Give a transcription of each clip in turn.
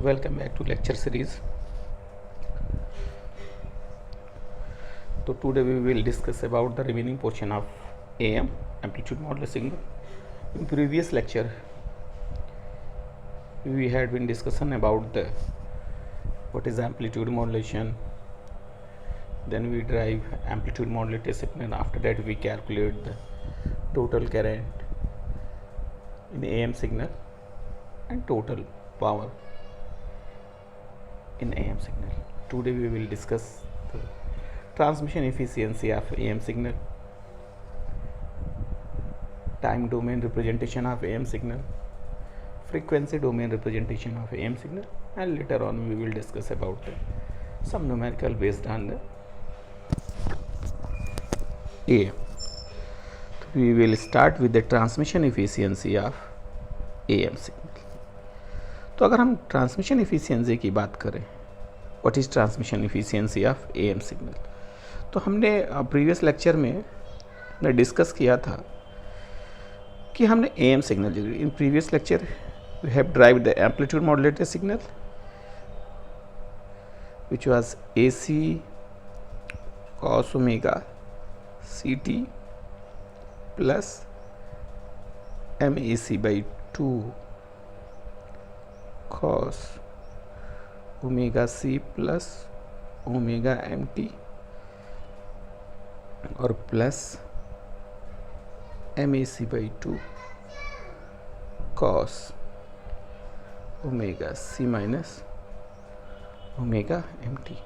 Welcome back to lecture series. So today we will discuss about the remaining portion of AM, amplitude modulus signal. In previous lecture we had been discussion about the what is amplitude modulation. Then we derive amplitude modulated signal. After that we calculate the total current in AM signal and total power in AM signal. Today we will discuss the transmission efficiency of AM signal, time domain representation of AM signal, frequency domain representation of AM signal, and later on we will discuss about some numerical based on the AM. We will start with the transmission efficiency of AM signal. तो अगर हम transmission efficiency की बात करें, what is transmission efficiency of am signal, तो हमने previous lecture में ने डिस्कस किया था कि हमने AM signal in previous lecture we have derived the amplitude modulated signal which was AC cos omega CT plus M A C by 2 cos omega c plus omega M T और plus M A C by 2 cos omega C minus omega M T.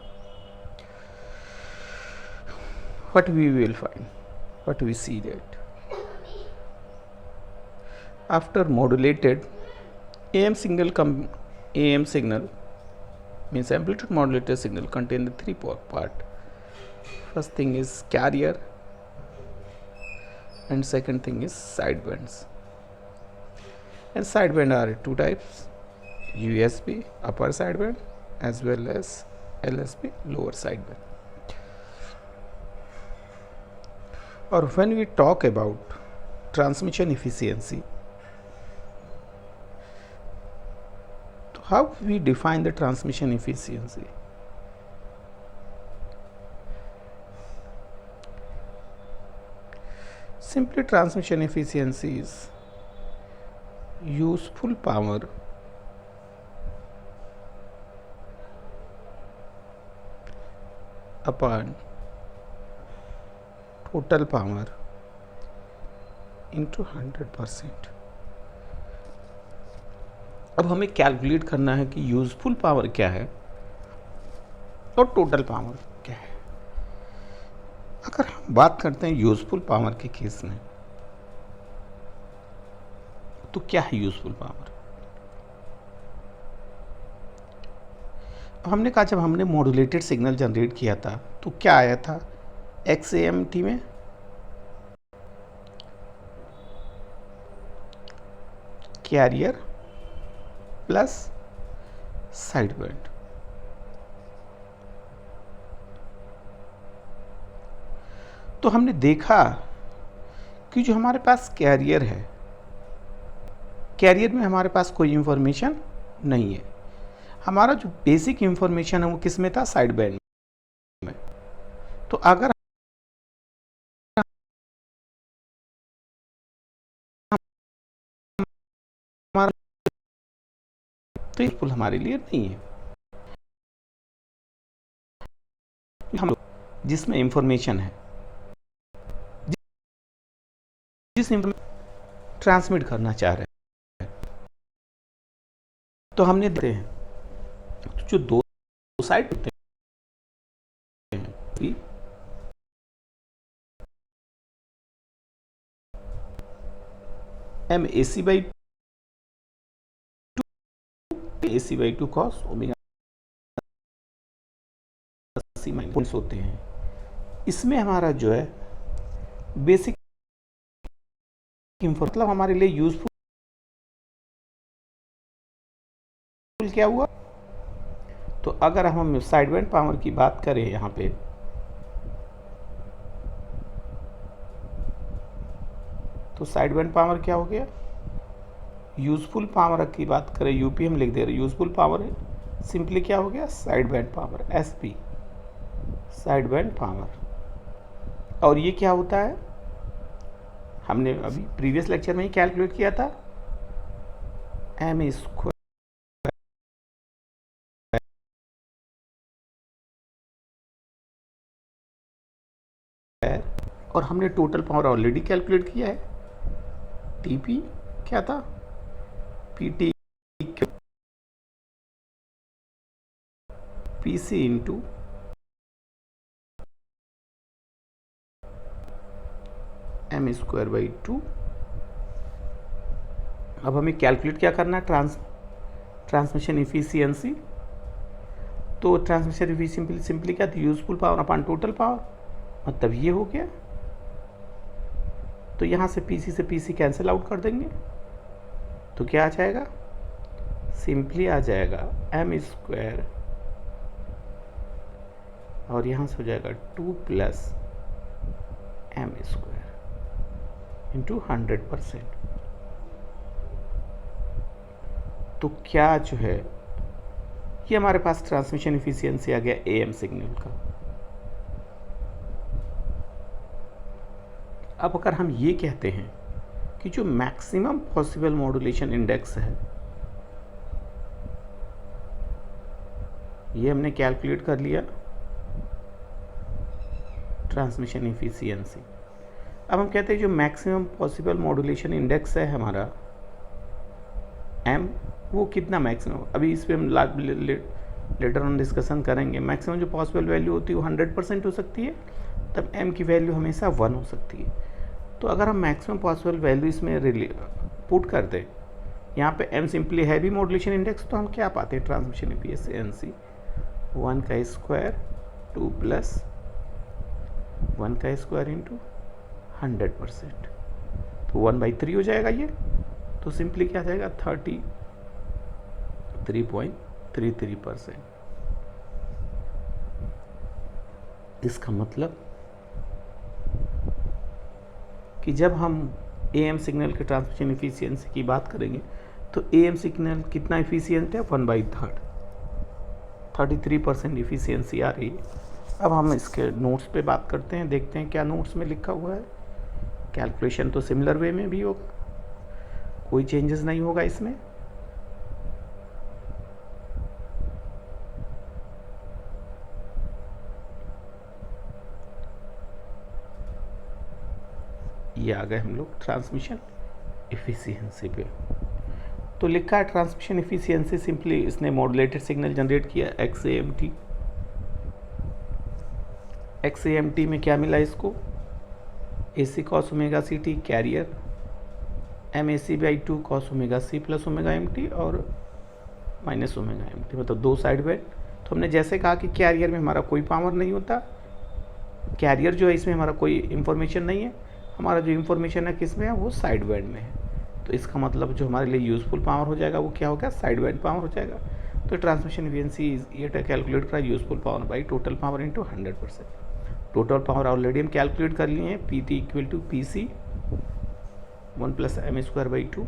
What we will find, what we see that after modulated AM signal means amplitude modulated signal contain the three part. First thing is carrier and second thing is sidebands. And sideband are two types, USB upper sideband as well as LSB lower sideband. Or when we talk about transmission efficiency, how we define the transmission efficiency? Simply transmission efficiency is useful power upon total power into 100%. अब हमें calculate करना है कि useful power क्या है और total power क्या है. अगर हम बात करते हैं यूजफुल पावर के केस में, तो क्या है यूजफुल पावर? अब हमने कहा जब हमने मॉड्यूलेटेड सिग्नल जनरेट किया था तो क्या आया था XAMT में कैरियर प्लस साइडबैंड. तो हमने देखा कि जो हमारे पास कैरियर है, कैरियर में हमारे पास कोई इंफॉर्मेशन नहीं है. हमारा जो बेसिक इंफॉर्मेशन है वो किस में था? साइडबैंड में. तो अगर हमारा तो यूजफुल हमारे लिए नहीं है. हम जिसमें इंफॉर्मेशन है, जिस इंफॉर्मेशन ट्रांसमिट करना चाह रहे हैं, तो हमने देखते हैं तो जो दो साइड होते हैं, M A C by AC by 2 cos omega C minus होते हैं. इसमें हमारा जो है बेसिक मतलब हमारे लिए यूजफुल क्या हुआ? तो अगर हम साइडबैंड पावर की बात करें यहाँ पे, तो साइडबैंड पावर क्या हो गया? यूजफुल पावर की बात करें, यूपी हम लिख दे रहे, यूजफुल पावर सिंपली क्या हो गया, side band power, SP, side band power. और ये क्या होता है, हमने अभी प्रीवियस लेक्चर में ही कैलकुलेट किया था, एम स्क्वायर और हमने टोटल पावर ऑलरेडी कैलकुलेट किया है, टीपी क्या था, PT PC into M square by 2। अब हमें कैलकुलेट क्या करना है, ट्रांसमिशन इफिशियंसी। तो ट्रांसमिशन इफिशियंसी सिंपली क्या थी, useful power upon total power, मतलब ये हो गया। तो यहाँ से पीसी कैंसिल आउट कर देंगे, तो क्या आ जाएगा, सिंपली आ जाएगा एम स्क्वायर और यहाँ से हो जाएगा 2 प्लस एम स्क्वायर इंटू 100%। तो क्या जो है, ये हमारे पास ट्रांसमिशन इफिशियंसी आ गया एएम सिग्नल का। अब अगर हम ये कहते हैं कि जो मैक्सिमम पॉसिबल मॉड्यूलेशन इंडेक्स है, ये हमने कैलकुलेट कर लिया ट्रांसमिशन इफिशियंसी। अब हम कहते हैं जो मैक्सिमम पॉसिबल मॉड्यूलेशन इंडेक्स है हमारा एम, वो कितना मैक्सिमम, अभी इस पर हम लेटर ऑन डिस्कशन करेंगे। मैक्सिमम जो पॉसिबल वैल्यू होती है वो 100% हो सकती है, तब एम की वैल्यू हमेशा 1 हो सकती है। तो अगर हम मैक्सिमम पॉसिबल वैल्यू इसमें पुट कर दें, यहाँ पे एम सिंपली है भी मॉड्यूलेशन इंडेक्स, तो हम क्या पाते हैं, ट्रांसमिशन एफिशिएंसी 1 का स्क्वायर 2 प्लस 1 का स्क्वायर इंटू 100%, तो 1/3 हो जाएगा ये। तो सिंपली क्या जाएगा, 33.33%। इसका मतलब कि जब हम एएम सिग्नल के ट्रांसमिशन एफिशिएंसी की बात करेंगे, तो एएम सिग्नल कितना एफिशिएंट है, 1/3, 33% एफिशिएंसी आ रही है। अब हम इसके नोट्स पे बात करते हैं, देखते हैं क्या नोट्स में लिखा हुआ है। कैलकुलेशन तो सिमिलर वे में भी होगा, कोई चेंजेस नहीं होगा इसमें। ये आ गए हम लोग ट्रांसमिशन एफिशिएंसी पे। तो लिखा है ट्रांसमिशन एफिशिएंसी, सिंपली इसने मॉड्यूलेटेड सिग्नल जनरेट किया XAMT। XAMT में क्या मिला इसको, AC cos omega CT carrier, MAC/2 cos omega C plus omega MT और माइनस ओमेगा MT, मतलब 2 साइड बैंड। तो हमने जैसे कहा कि कैरियर में हमारा कोई पावर नहीं होता, कैरियर जो है इसमें हमारा कोई इंफॉर्मेशन नहीं है, हमारा जो इंफॉर्मेशन है किस में है, वो साइड बैंड में है। तो इसका मतलब जो हमारे लिए यूजफुल पावर हो जाएगा वो क्या होगा, साइड बैंड पावर हो जाएगा। तो ट्रांसमिशन एफिशिएंसी ये कैलकुलेट करा useful power by total power into 100%। Total power already हम कैलकुलेट कर लिए हैं, PT equal to PC 1 plus M square by 2।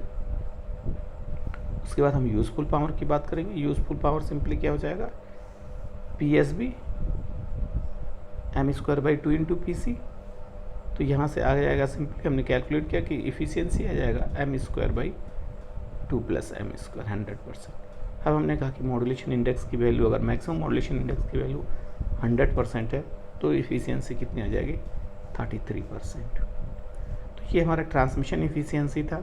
उसके बाद हम यूजफुल पावर की बात करेंगे। यूजफुल पावर सिंपली क्या हो जाएगा, PSB M square by 2 into PC। तो यहाँ से आ जाएगा, सिंपली हमने कैलकुलेट किया कि इफिशियंसी आ जाएगा M square by 2 plus M square 100%। अब हमने कहा कि मॉड्यूलेशन इंडेक्स की वैल्यू, अगर मैक्सिमम मॉड्यूलेशन इंडेक्स की वैल्यू 100% है तो इफिशियंसी कितनी आ जाएगी, 33%। तो ये हमारा ट्रांसमिशन इफिशियंसी था।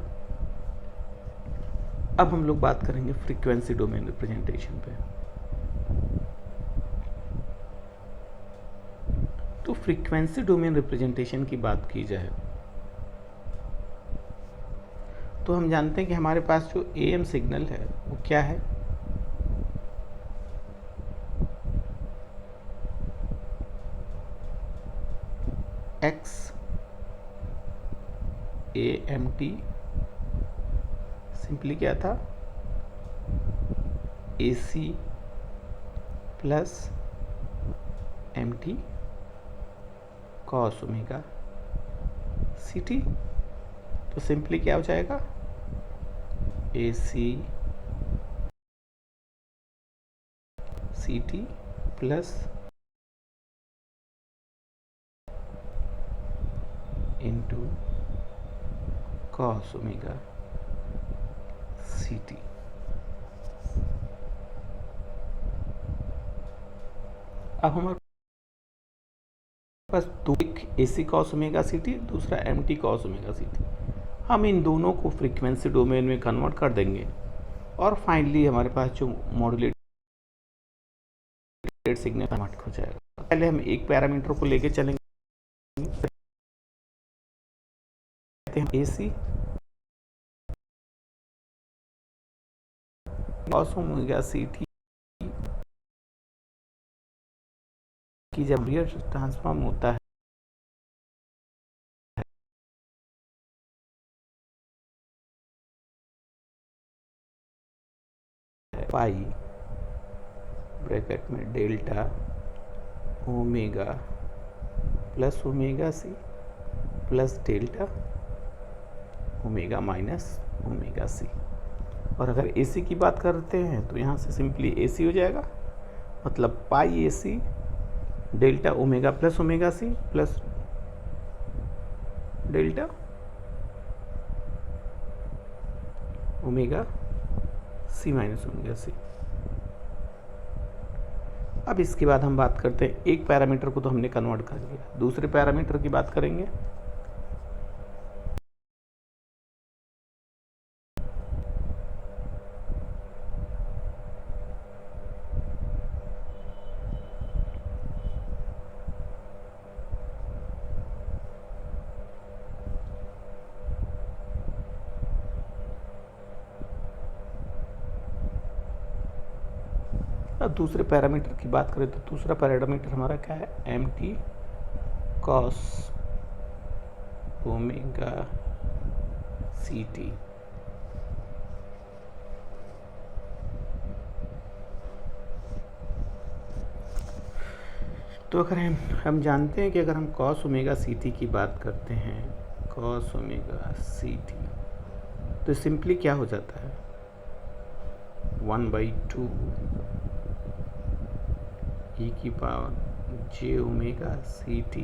अब हम लोग बात करेंगे फ्रीक्वेंसी डोमेन रिप्रेजेंटेशन पे। तो फ्रीक्वेंसी डोमेन रिप्रेजेंटेशन की बात की जाए तो हम जानते हैं कि हमारे पास जो एएम सिग्नल है वो क्या है, XAMT सिंपली क्या था, AC plus MT cos omega CT। तो सिंपली क्या हो जाएगा, AC CT plus into cos omega CT। अब हमारे पास दो, एक AC cos ओमेगा CT, दूसरा MT cos ओमेगा CT। हम इन दोनों को फ्रीक्वेंसी डोमेन में कन्वर्ट कर देंगे और फाइनली हमारे पास जो मॉड्यूलेटेड सिग्नल कन्वर्ट हो जाएगा। पहले हम एक पैरामीटर को लेके चलेंगे, AC cos ओमेगा CT की जब फूरियर ट्रांसफॉर्म होता है पाई ब्रैकेट में delta omega plus omega C plus delta omega minus omega C. और अगर AC की बात करते हैं तो यहाँ से सिंपली AC हो जाएगा, मतलब pi AC delta omega plus omega C plus delta omega C minus omega C. अब इसके बाद हम बात करते हैं, एक पैरामीटर को तो हमने कन्वर्ट कर लिया, दूसरे पैरामीटर की बात करेंगे। अब दूसरे पैरामीटर की बात करें तो दूसरा पैरामीटर हमारा क्या है, MT cos ओमेगा CT। तो अगर हम जानते हैं कि अगर हम cos ओमेगा CT की बात करते हैं, cos ओमेगा CT, तो सिंपली क्या हो जाता है, 1/2 e की power j omega CT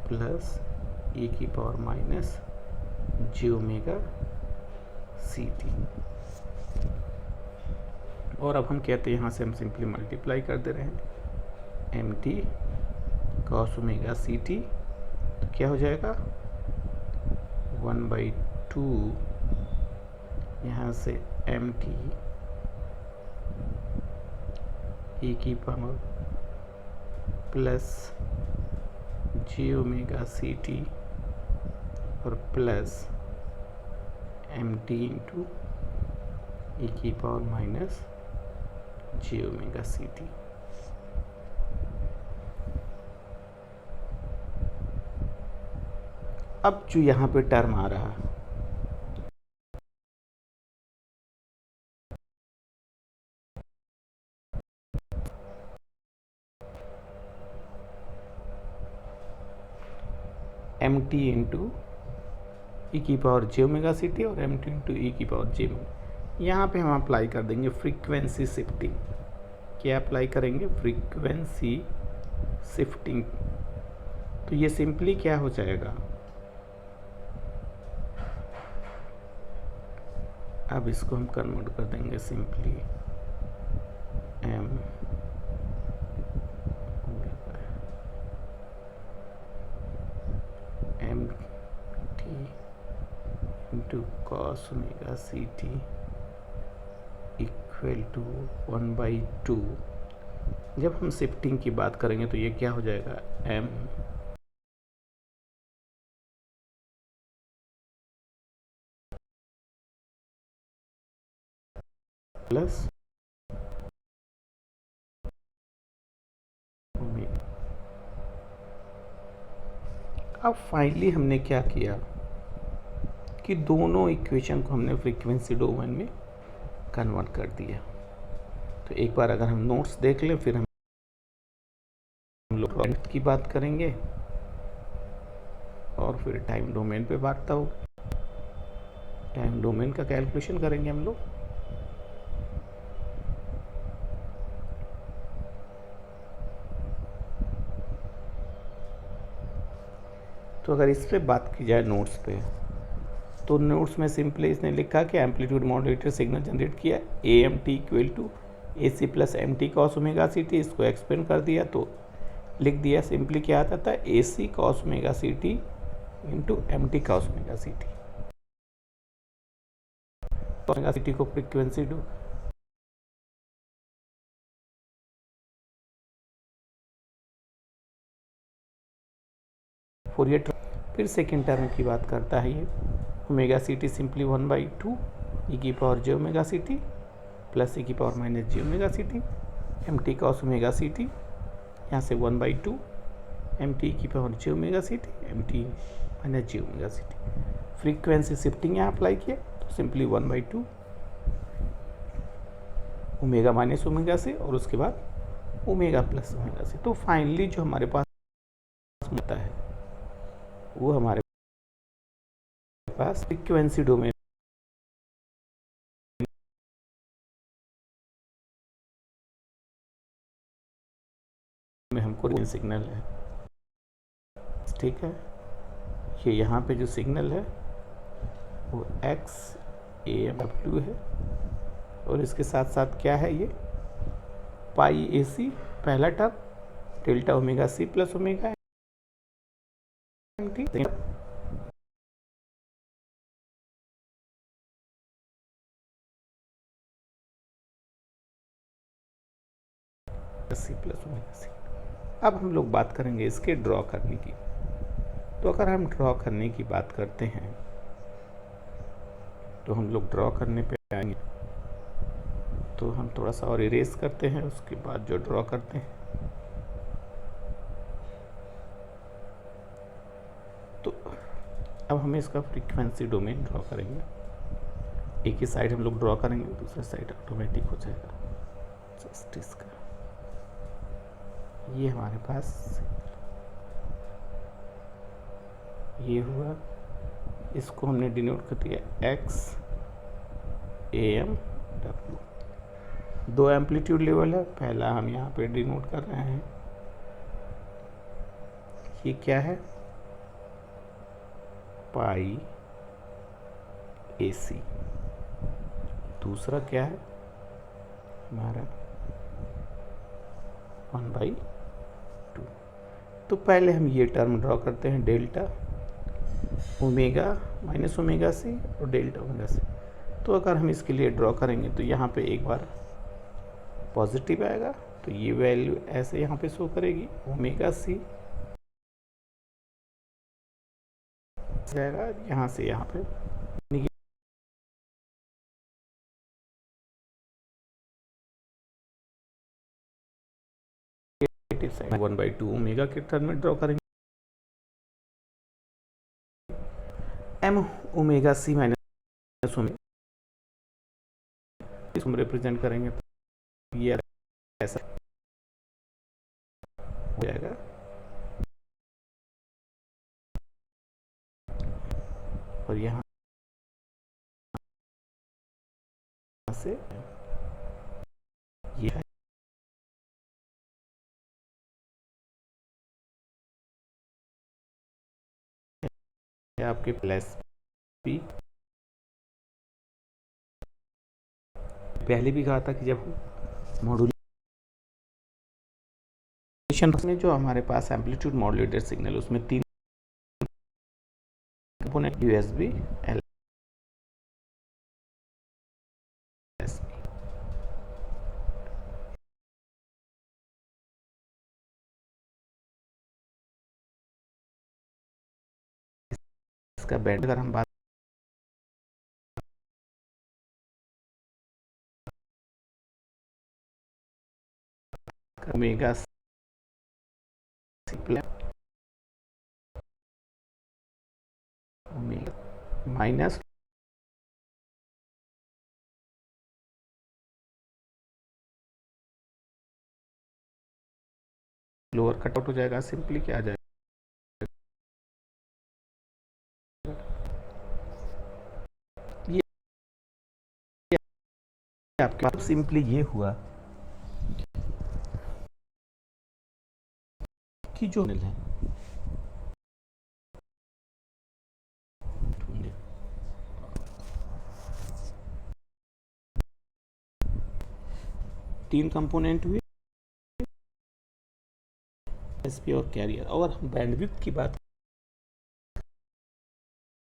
plus e की power minus j omega CT। और अब हम कहते हैं यहाँ से हम सिंपली मल्टीप्लाई कर दे रहे हैं MT cos ओमेगा CT, तो क्या हो जाएगा 1/2 यहाँ से MT e की power plus j omega CT और प्लस MT इंटू e की power minus j omega CT। अब जो यहाँ पे टर्म आ रहा है, MT इंटू ई की पावर j ओमेगा CT और MT इंटू ई की पावर j ओमेगा, यहाँ पे हम अप्लाई कर देंगे फ्रीक्वेंसी शिफ्टिंग। क्या अप्लाई करेंगे, फ्रीक्वेंसी शिफ्टिंग। तो ये सिंपली क्या हो जाएगा, अब इसको हम कन्वर्ट कर देंगे simply M into cos omega CT equal to 1/2। जब हम शिफ्टिंग की बात करेंगे तो ये क्या हो जाएगा, M प्लस ओमेगा। अब फाइनली हमने क्या किया कि दोनों इक्वेशन को हमने फ्रीक्वेंसी डोमेन में कन्वर्ट कर दिया। तो एक बार अगर हम नोट्स देख लें, फिर हम लोग की बात करेंगे और फिर टाइम डोमेन पे वार्ता होगी। टाइम डोमेन का कैलकुलेशन करेंगे हम लोग। तो अगर इस पे बात की जाए नोट्स पे, तो नोट्स में सिंपली इसने लिखा कि एम्पलीट्यूड मॉड्यूलेटेड सिग्नल जनरेट किया A M T equal to A C plus M T cos omega C T. इसको एक्सपेंड कर दिया तो लिख दिया सिंपली क्या आता था, A C cos omega C T into M T cos omega C T. Omega C T को फ्रीक्वेंसी डू फोरियर। फिर सेकेंड टर्म की बात करता है ये, omega C T simply 1/2 E की power J omega C T plus ई की power minus J omega C T M T cos omega C T, यहाँ से 1/2 एम टी की power J omega C T M T minus J omega C T. Frequency shifting यहाँ apply किया तो simply 1/2 omega minus omega से और उसके बाद ओमेगा प्लस ओमेगा से। तो फाइनली जो हमारे पास होता है वो हमारे पास फ्रीक्वेंसी डोमेन में हमको सिग्नल है, ठीक है। ये यहाँ पे जो सिग्नल है वो एक्स ए एम डब्ल्यू है और इसके साथ साथ क्या है ये पाई ए सी पहला term delta omega C plus omega M T C plus omega C. अब हम लोग बात करेंगे इसके ड्रॉ करने की। तो अगर हम ड्रॉ करने की बात करते हैं तो हम लोग ड्रॉ करने पे आएंगे, तो हम थोड़ा सा और इरेज करते हैं, उसके बाद जो ड्रॉ करते हैं। तो अब हमें इसका फ्रीक्वेंसी डोमेन ड्रॉ करेंगे। एक ही साइड हम लोग ड्रॉ करेंगे, दूसरा साइड ऑटोमेटिक हो जाएगा। जस्ट इसका ये हमारे पास ये हुआ, इसको हमने डिनोट कर दिया एक्स ए एम डब्ल्यू। दो एम्पलीट्यूड लेवल है, पहला हम यहाँ पे डिनोट कर रहे हैं, ये क्या है पाई ए सी। दूसरा क्या है हमारा 1/2। तो पहले हम ये टर्म ड्रॉ करते हैं delta omega minus omega C और डेल्टा ओमेगा सी। तो अगर हम इसके लिए ड्रॉ करेंगे तो यहाँ पे एक बार पॉजिटिव आएगा तो ये वैल्यू ऐसे यहाँ पे शो करेगी ओमेगा सी जाएगा, यहाँ से यहाँ पे नेगेटिव साइड 1/2 ओमेगा के टर्म में ड्रॉ करेंगे। M omega C minus omega इसको हम रिप्रेजेंट करेंगे तो ये ऐसा हो जाएगा। और यहाँ से ये है आपके प्लस पी। पहले भी कहा था कि जब मॉड्यूलेशन में जो हमारे पास एम्पलीट्यूड मॉड्यूलेटेड सिग्नल उसमें 3 component USB L S B. इसका बैंड अगर हम बात omega C plus omega minus lower cut out हो जाएगा, सिंपली क्या आ जाएगा आपके पास सिंपली ये हुआ कि जो है तीन कंपोनेंट हुए, एसपी और कैरियर। और हम बैंडविड्थ की बात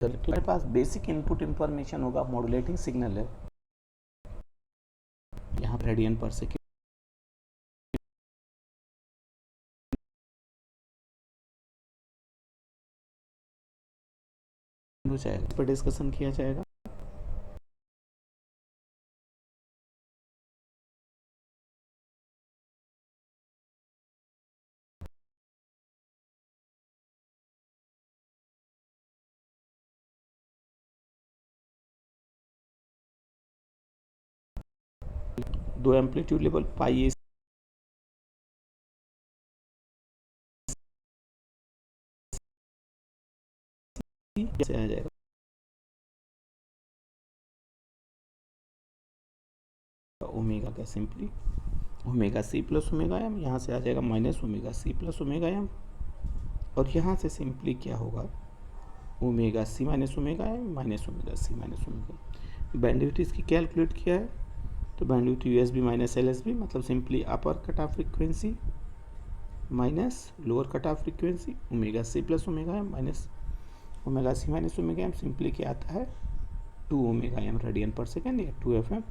करें तो मेरे पास बेसिक इनपुट इंफॉर्मेशन होगा, मॉड्यूलेटिंग सिग्नल है यहाँ रेडियन पर सेकेंड हो जाएगा, इस पर डिस्कशन किया जाएगा। दो एम्पलीट्यूड लेवल पाई से आ जाएगा ओमेगा का, simply omega C plus omega M, यहाँ से आ जाएगा minus omega C plus omega M, और यहाँ से सिंपली क्या होगा omega C minus omega M minus omega C minus omega. Bandwidth इसकी कैलकुलेट किया है तो बैंडविड्थ यूएसबी माइनस एलएसबी, मतलब simply upper cut off frequency minus lower cut off frequency, omega C plus omega M minus omega C minus omega M, simply क्या आता है 2 omega M radian पर second या 2 F M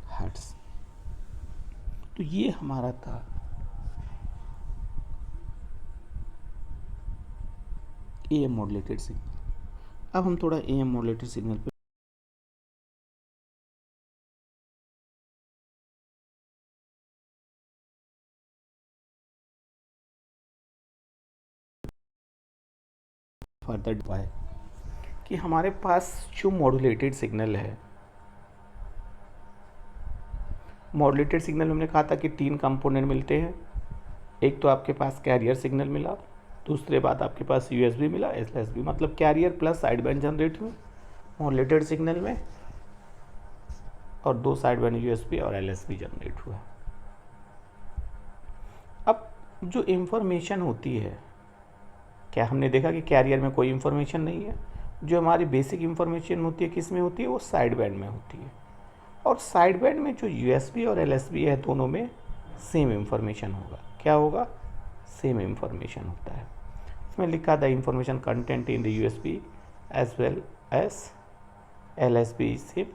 hertz. तो ये हमारा था एएम मॉड्यूलेटेड सिग्नल। अब हम थोड़ा एएम मॉड्यूलेटेड सिग्नल पे फर्दर डिवाइड कि हमारे पास जो मॉड्यूलेटेड सिग्नल है, मॉड्यूलेटेड सिग्नल में हमने कहा था कि तीन कंपोनेंट मिलते हैं। एक तो आपके पास कैरियर सिग्नल मिला, दूसरे बात आपके पास यूएसबी मिला, एसएसबी, मतलब carrier plus side band generate हुए मॉड्यूलेटेड सिग्नल में, और दो साइड बैंड यूएसबी और एलएसबी जनरेट हुआ। अब जो इंफॉर्मेशन होती है, क्या हमने देखा कि कैरियर में कोई इंफॉर्मेशन नहीं है। जो हमारी बेसिक इंफॉर्मेशन होती है किस में होती है, वो साइड बैंड में होती है। और साइड बैंड में जो यूएसबी और एलएसबी है दोनों में सेम इंफॉर्मेशन होगा। क्या होगा, सेम इंफॉर्मेशन होता है। इसमें लिखा था information content in the USB as well as LSB same,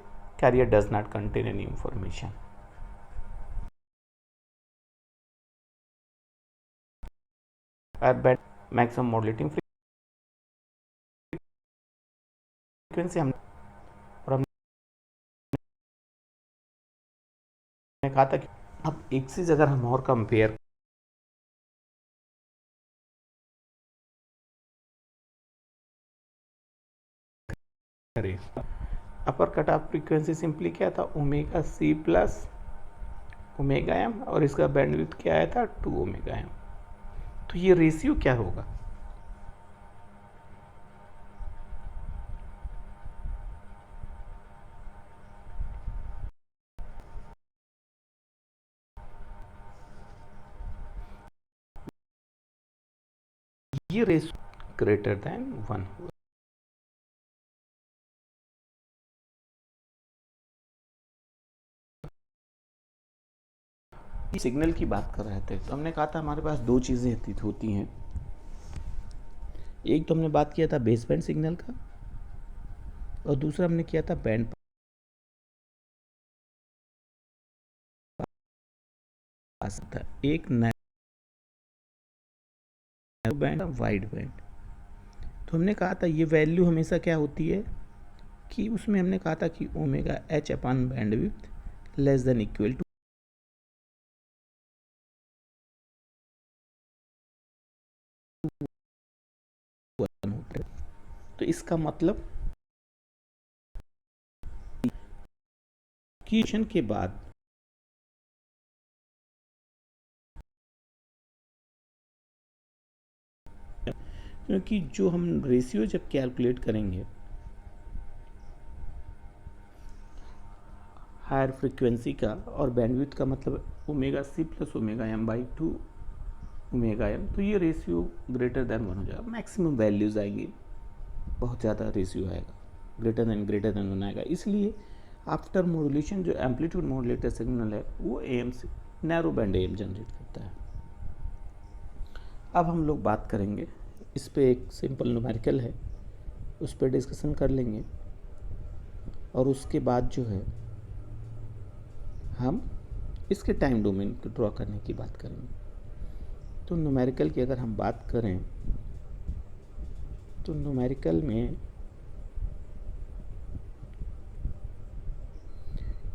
carrier does not contain any information. Band maximum modulating frequency हमने कहा था कि अब एक चीज अगर हम और कंपेयर करें, upper cut off frequency simply क्या था omega C plus omega M, और इसका बैंडविड्थ क्या आया था 2 ओमेगा एम। तो ये रेशियो क्या होगा, ये रेशियो ग्रेटर देन 1 होगा। सिग्नल की बात कर रहे थे तो हमने कहा था हमारे पास दो चीज़ें होती हैं। एक तो हमने बात किया था बेस बैंड सिग्नल का, और दूसरा हमने किया था बैंड पास था। एक नैरो बैंड, वाइड बैंड। तो हमने कहा था ये वैल्यू हमेशा क्या होती है कि उसमें हमने कहा था कि omega H upon bandwidth less than equal to होता है। तो इसका मतलब कि के बाद क्योंकि जो हम रेशियो जब कैलकुलेट करेंगे हायर फ्रिक्वेंसी का और बैंडविड्थ का मतलब omega C plus omega M by 2 omega M, तो ये रेशियो ग्रेटर देन 1 हो जाएगा, मैक्सिमम वैल्यूज़ आएगी, बहुत ज़्यादा रेशियो आएगा, ग्रेटर देन 1 आएगा। इसलिए आफ्टर मॉड्यूलेशन जो एम्पलीट्यूड मॉड्यूलेटर सिग्नल है वो एम से नैरो बैंड एम जनरेट करता है। अब हम लोग बात करेंगे, इस पे एक सिंपल न्यूमेरिकल है, उस पर डिस्कशन कर लेंगे और उसके बाद जो है हम इसके टाइम डोमेन को ड्रॉ करने की बात करेंगे। तो न्यूमेरिकल की अगर हम बात करें तो न्यूमेरिकल में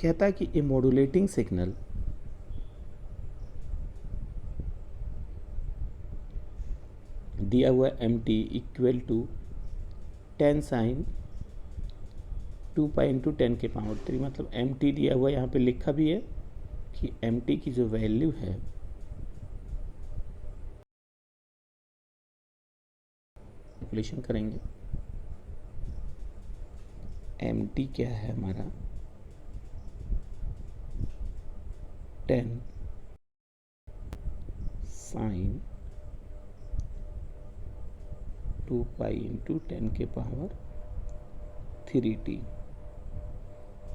कहता है कि ए मॉड्यूलेटिंग सिग्नल दिया हुआ M T equal to 10 sine 2 pi into 10 के पावर 3, मतलब एम टी दिया हुआ, यहाँ पे लिखा भी है कि एम टी की जो वैल्यू है कैलकुलेशन करेंगे। एम टी क्या है हमारा 10 साइन 2 पाई इंटू 10 के पावर 3t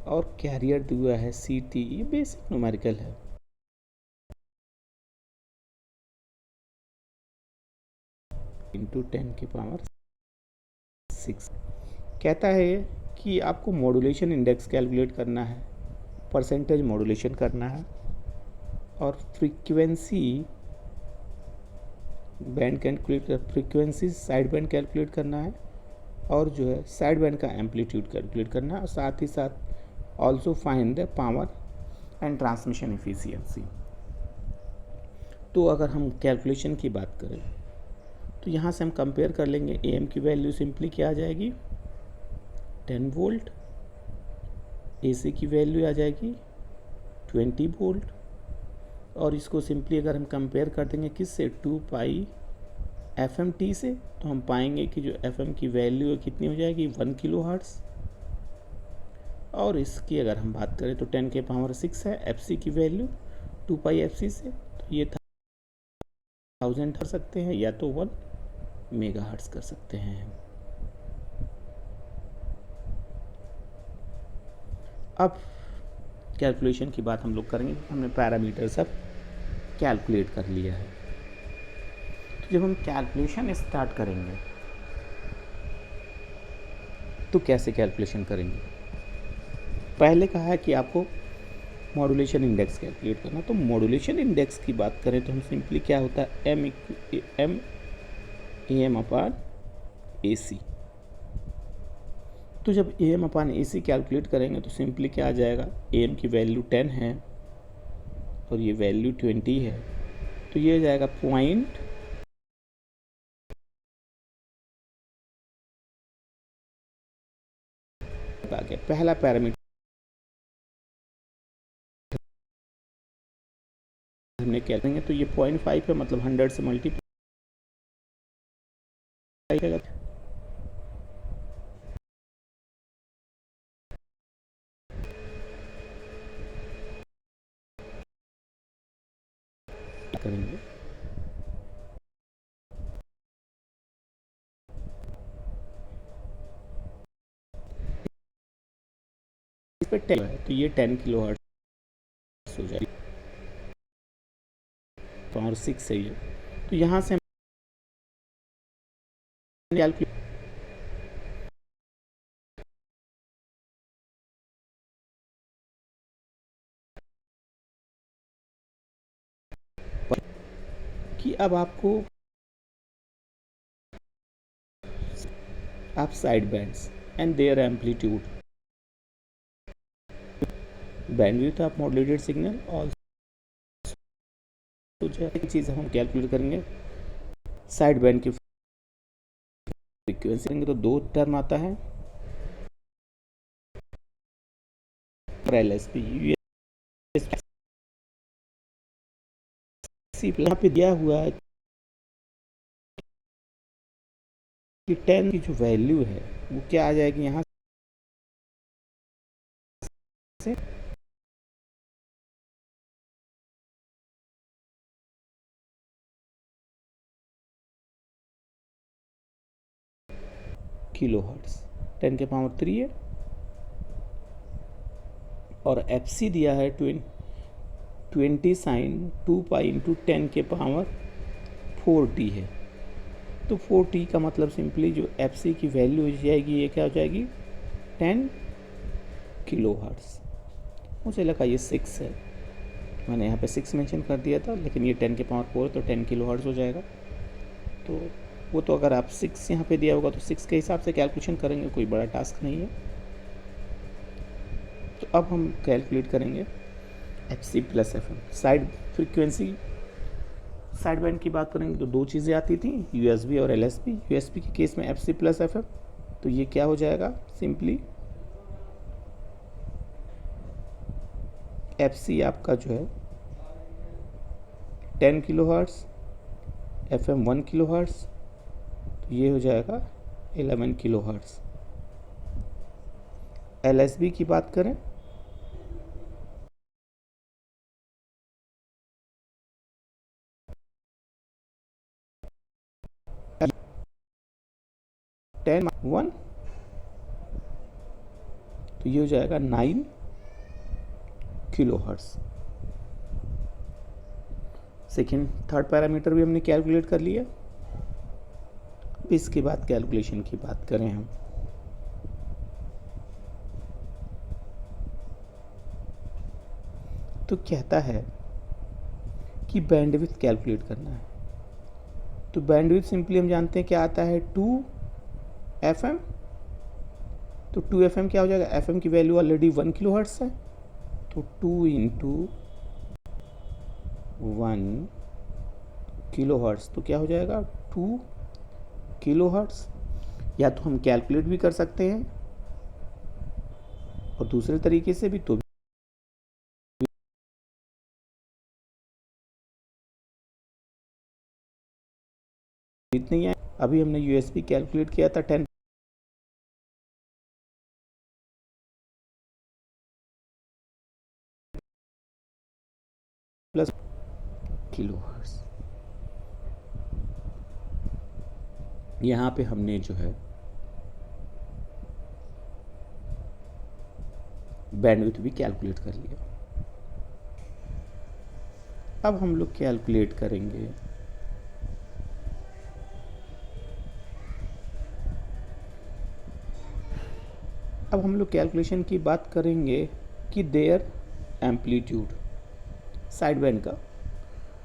और कैरियर दिया है सी टी, ये बेसिक न्यूमेरिकल है। इंटू 10 के पावर 6 कहता है कि आपको मॉड्यूलेशन इंडेक्स कैलकुलेट करना है, परसेंटेज मॉड्यूलेशन करना है और फ्रीक्वेंसी बैंड कैलकुलेट कर, फ्रीक्वेंसी साइड बैंड कैलकुलेट करना है और जो है साइड बैंड का एम्पलीट्यूड कैलकुलेट करना है और साथ ही साथ also find the power and transmission efficiency. तो अगर हम कैलकुलेशन की बात करें तो यहाँ से हम कंपेयर कर लेंगे, ए एम की वैल्यू सिंपली क्या आ जाएगी 10 वोल्ट, ए सी की वैल्यू आ जाएगी 20 वोल्ट और इसको सिंपली अगर हम कंपेयर कर देंगे किससे 2 पाई एफ एम टी से, तो हम पाएंगे कि जो एफ एम की वैल्यू है कितनी हो जाएगी 1 किलो हर्ट्ज़ और इसकी अगर हम बात करें तो 10 के पावर 6 है एफ सी की वैल्यू 2 पाई एफ सी से, तो ये 1000 कर सकते हैं या तो 1 मेगा हर्ट्ज़ कर सकते हैं। अब कैलकुलेशन की बात हम लोग करेंगे, हमने पैरामीटर सब कैलकुलेट कर लिया है। तो जब हम कैलकुलेशन स्टार्ट करेंगे तो कैसे कैलकुलेशन करेंगे, पहले कहा है कि आपको मॉड्यूलेशन इंडेक्स कैलकुलेट करना। तो मॉड्यूलेशन इंडेक्स की बात करें तो हम सिंपली क्या होता है एम अपान ए सी। तो जब एम अपान ए सी कैलकुलेट करेंगे तो सिंपली क्या आ जाएगा, एम की वैल्यू 10 है और ये वैल्यू 20 है, तो ये जाएगा पॉइंट आ गया पहला पैरामीटर हमने क्या करेंगे, तो ये 0.5 है, मतलब 100 से मल्टीप्लाई करेगा करेंगे। इस पे 10 है तो ये 10 किलो हर्ट्ज हो जाएगी, पावर 6 है ये। तो यहाँ से हम कि अब आपको आप side bands and their amplitude bandwidth of modulated signal और तो जो एक चीज़ हम कैलकुलेट करेंगे साइड बैंड की फ्रीक्वेंसी, तो दो टर्म आता है एल एस पी यहाँ पे दिया हुआ है कि 10 की जो वैल्यू है वो क्या आ जाएगी यहाँ से किलो हर्ट्स, 10 के पावर 3 है, और एफ सी दिया है 20 साइन 2 पाई इंटू 10 के पावर 4t है। तो 4t का मतलब सिंपली जो एफ सी की वैल्यू हो जाएगी, ये क्या हो जाएगी 10 किलो हर्ट्स। मुझे लगा ये 6 है, मैंने यहाँ पे 6 मेंशन कर दिया था, लेकिन ये 10 के पावर 4 तो 10 किलो हर्ट्स हो जाएगा। तो वो तो अगर आप 6 यहाँ पे दिया होगा तो 6 के हिसाब से कैलकुलेशन करेंगे, कोई बड़ा टास्क नहीं है। तो अब हम कैलकुलेट करेंगे F C plus F M. Side frequency side band की बात करेंगे तो दो चीज़ें आती थी, यूएसबी और एलएसबी। यूएसबी के केस में F C plus F M, तो ये क्या हो जाएगा सिंपली एफ सी आपका जो है 10 kilo hertz, F M 1 kilo hertz, तो ये हो जाएगा 11 किलो हर्ट्स। एलएसबी की बात करें 10 1, तो ये हो जाएगा 9 kilo hertz. Second third parameter भी हमने कैलकुलेट कर लिया। अब इसके बाद कैलकुलेशन की बात करें हम, तो कहता है कि बैंडविड्थ कैलकुलेट करना है। तो बैंडविड्थ सिंपली हम जानते हैं क्या आता है 2 FM। तो 2 FM क्या हो जाएगा, FM की वैल्यू ऑलरेडी 1 किलो हर्ट्स है, तो 2 इंटू 1 किलो हर्ट्स, तो क्या हो जाएगा 2 किलो हर्ट्स। या तो हम कैलकुलेट भी कर सकते हैं और दूसरे तरीके से भी, तो इतनी है। अभी हमने यूएसबी कैलकुलेट किया था 10 प्लस किलो हर्ट्स। यहाँ पे हमने जो है बैंडविड्थ भी कैलकुलेट कर लिया। अब हम लोग कैलकुलेट करेंगे अब हम लोग कैलकुलेशन की बात करेंगे कि देयर एम्पलीट्यूड साइड बैंड का।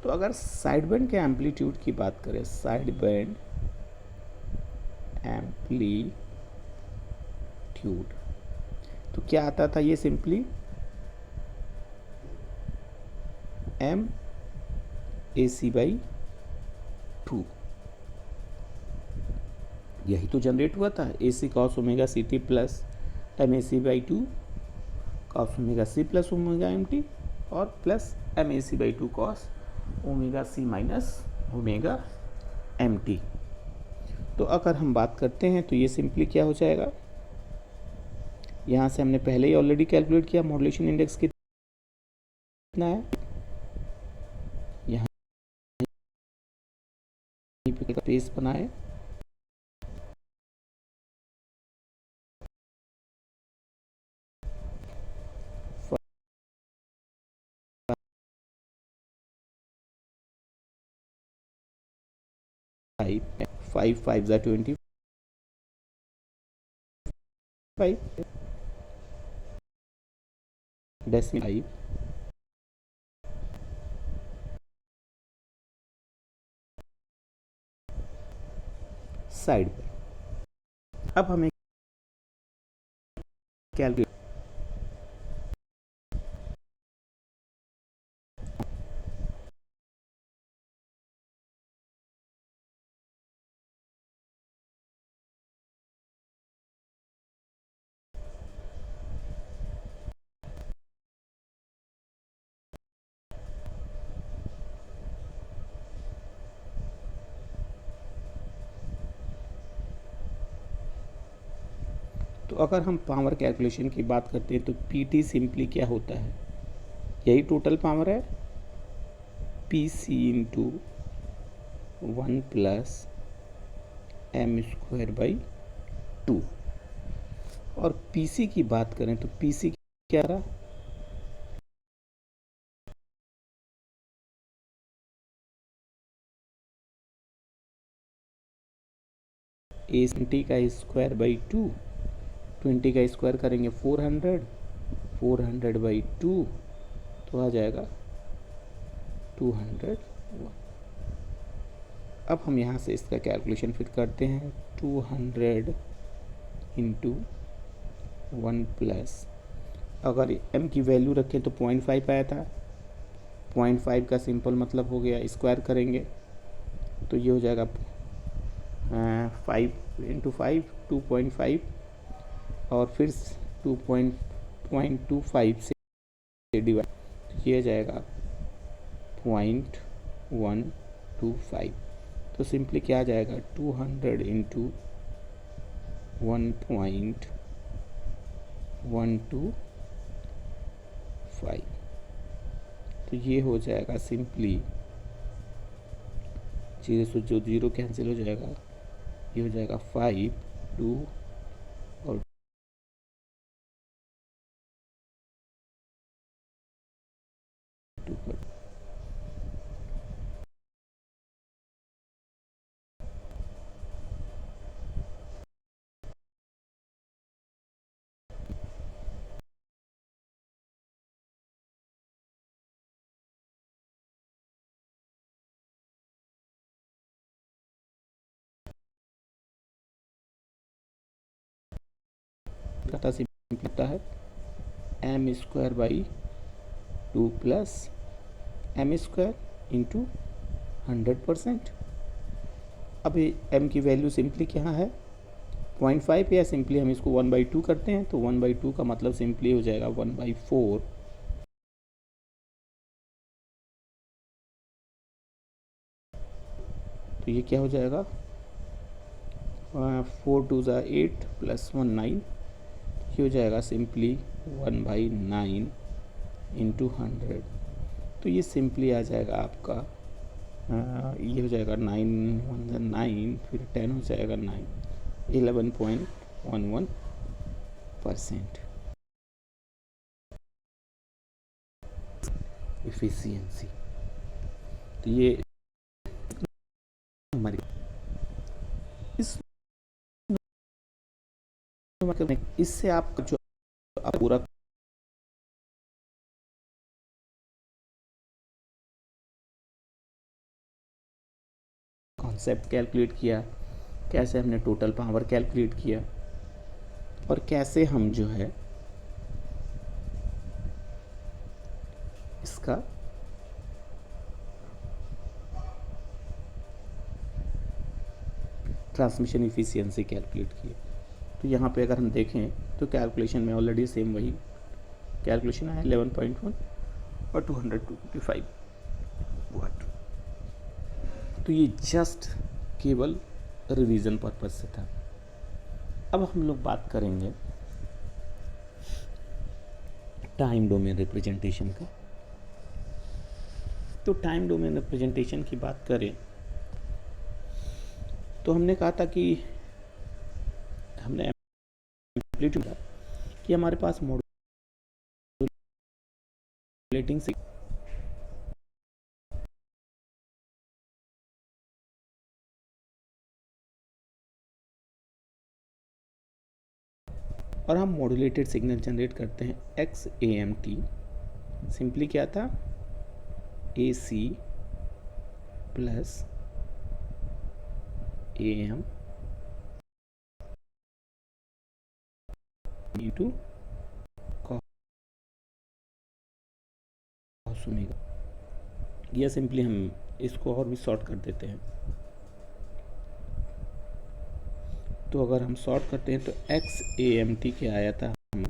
तो अगर साइड बैंड के एम्पलीट्यूड की बात करें, साइड बैंड एम्पलीट्यूड, तो क्या आता था ये simply M A C by 2, यही तो जनरेट हुआ था A C cos omega C T plus M A C by 2 cos omega C plus omega M T, और plus M A C by 2 cos omega C minus omega M T. तो अगर हम बात करते हैं तो ये सिंपली क्या हो जाएगा, यहाँ से हमने पहले ही ऑलरेडी कैलकुलेट किया मॉड्यूलेशन इंडेक्स कितना है, यहाँ स्पेस बनाए, फाइव फाइव ज़ा 25 डेसिमल 5 साइड पे। अब हमें कैलकुलेट तो अगर हम पावर कैलकुलेशन की बात करते हैं तो पीटी सिंपली क्या होता है, यही टोटल पावर है, P C into 1 plus M square by 2। 2। और पीसी की बात करें तो पीसी क्या रहा, ए 20 का स्क्वायर बाई 2, 20 का स्क्वायर करेंगे 400, 400 बाई 2 तो आ जाएगा 201। अब हम यहाँ से इसका कैलकुलेशन फिर करते हैं, 200 इंटू 1 प्लस, अगर m की वैल्यू रखें तो 0.5 आया था, 0.5 का सिंपल मतलब हो गया स्क्वायर करेंगे तो ये हो जाएगा 5 इंटू 5 2.5, और फिर 2.25 से डिवाइड, ये हो जाएगा 0.125। तो सिंपली क्या आ जाएगा, 200 इंटू 1.125, तो ये हो जाएगा सिंपली, जीरो से जो जीरो कैंसिल हो जाएगा, ये हो जाएगा 5 2 और 2 पर। सिंपल होता है m square by 2 plus m square into 100%। अब m की वैल्यू सिंपली क्या है 0.5, या सिंपली हम इसको 1/2 करते हैं तो 1/2 का मतलब सिंपली हो जाएगा 1/4। तो ये क्या हो जाएगा, 4 2 ज़ा 8 प्लस 1 9, ये हो जाएगा सिंपली 1/9 इंटू 100। तो ये सिंपली आ जाएगा आपका, ये हो जाएगा 9 1 9, फिर 10 हो जाएगा 9, 11.11% इफिशियंसी। तो ये हमारी इस इससे आप जो आप पूरा कॉन्सेप्ट कैलकुलेट किया, कैसे हमने टोटल पावर कैलकुलेट किया, और कैसे हम जो है इसका ट्रांसमिशन इफिशियंसी कैलकुलेट किए। तो यहाँ पे अगर हम देखें तो कैलकुलेशन में ऑलरेडी सेम वही कैलकुलेशन है 11.1 और 225 वाट। तो ये जस्ट केवल रिवीजन पर्पज से था। अब हम लोग बात करेंगे टाइम डोमेन रिप्रेजेंटेशन का। तो टाइम डोमेन रिप्रेजेंटेशन की बात करें तो हमने कहा था कि हमने एम्पलीट्यूड कि हमारे पास मॉड्यूलेटिंग और हम मॉड्यूलेटेड सिग्नल जनरेट करते हैं XAMT। सिंपली क्या था, AC plus AM into cos omega. या सिंपली हम इसको और भी शॉर्ट कर देते हैं, तो अगर हम शॉर्ट करते हैं तो XAMT क्या आया था, हम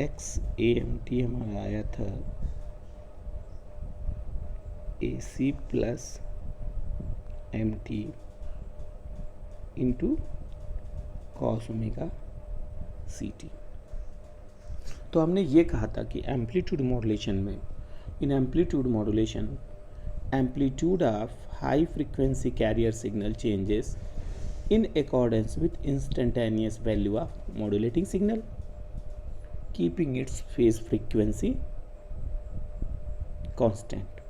XAMT हमारा आया था AC plus MT into cos omega C T. तो हमने ये कहा था कि एम्पलीट्यूड मॉड्यूलेशन में, in amplitude modulation, amplitude of high frequency carrier signal changes in accordance with instantaneous value of modulating signal, keeping its phase frequency constant.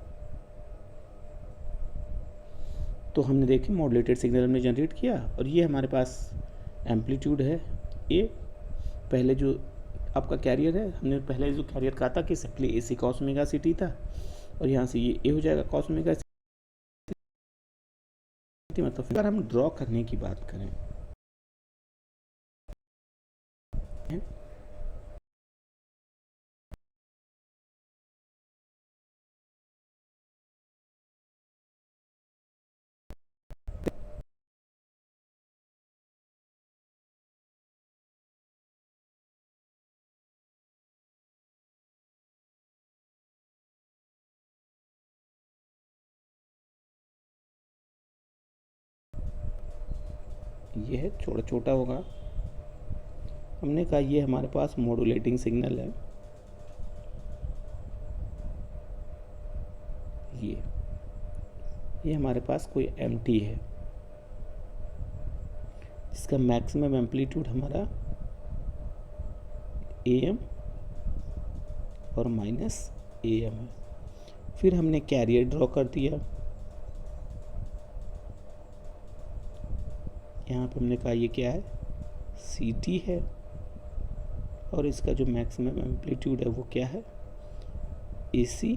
तो हमने देखे मॉड्यूलेटेड सिग्नल हमने जनरेट किया और ये हमारे पास एम्पलीट्यूड है ए। पहले जो आपका कैरियर है, हमने पहले जो कैरियर कहा था कि सिंपली ए C cos omega C T था, और यहाँ से ये ए हो जाएगा कॉस ओमेगा सी टी। मतलब अगर हम ड्रॉ करने की बात करें, ये है छोटा होगा। हमने कहा ये हमारे पास मॉड्यूलेटिंग सिग्नल है, ये हमारे पास कोई एमटी है जिसका मैक्सिमम एम्पलीट्यूड हमारा एम और माइनस एम है। फिर हमने कैरियर ड्रॉ कर दिया, यहाँ पे हमने कहा ये क्या है, सी टी है, और इसका जो मैक्सिमम एम्पलीट्यूड है वो क्या है, ए सी।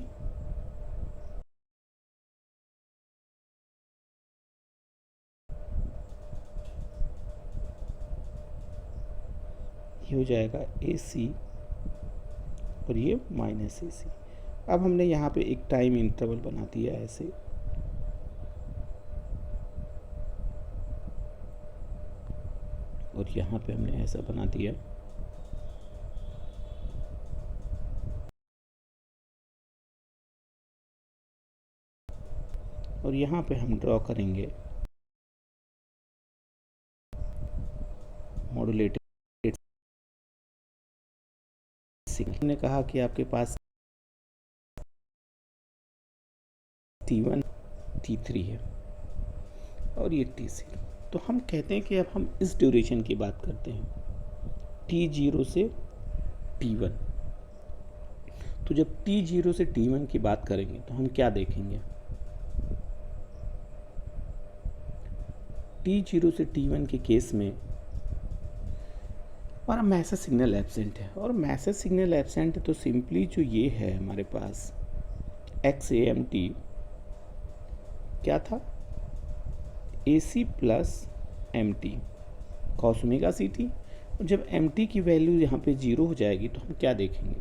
ये हो जाएगा ए सी और ये माइनस ए सी। अब हमने यहाँ पे एक टाइम इंटरवल बना दिया ऐसे, और यहाँ पे हमने ऐसा बना दिया। और यहाँ पे हम ड्रॉ करेंगे मॉड्यूलेटेड सिग्नल। हमने कहा कि आपके पास T1 T3 है और ये T0। तो हम कहते हैं कि अब हम इस ड्यूरेशन की बात करते हैं, T0 से T1। तो जब T0 से T1 की बात करेंगे तो हम क्या देखेंगे, T0 से T1 के केस में हमारा मैसेज सिग्नल एब्सेंट है। और मैसेज सिग्नल एब्सेंट है तो सिंपली जो ये है हमारे पास एक्स ए एम टी क्या था, A C plus M T cos omega C T. और जब एम टी की वैल्यू यहाँ पे 0 हो जाएगी तो हम क्या देखेंगे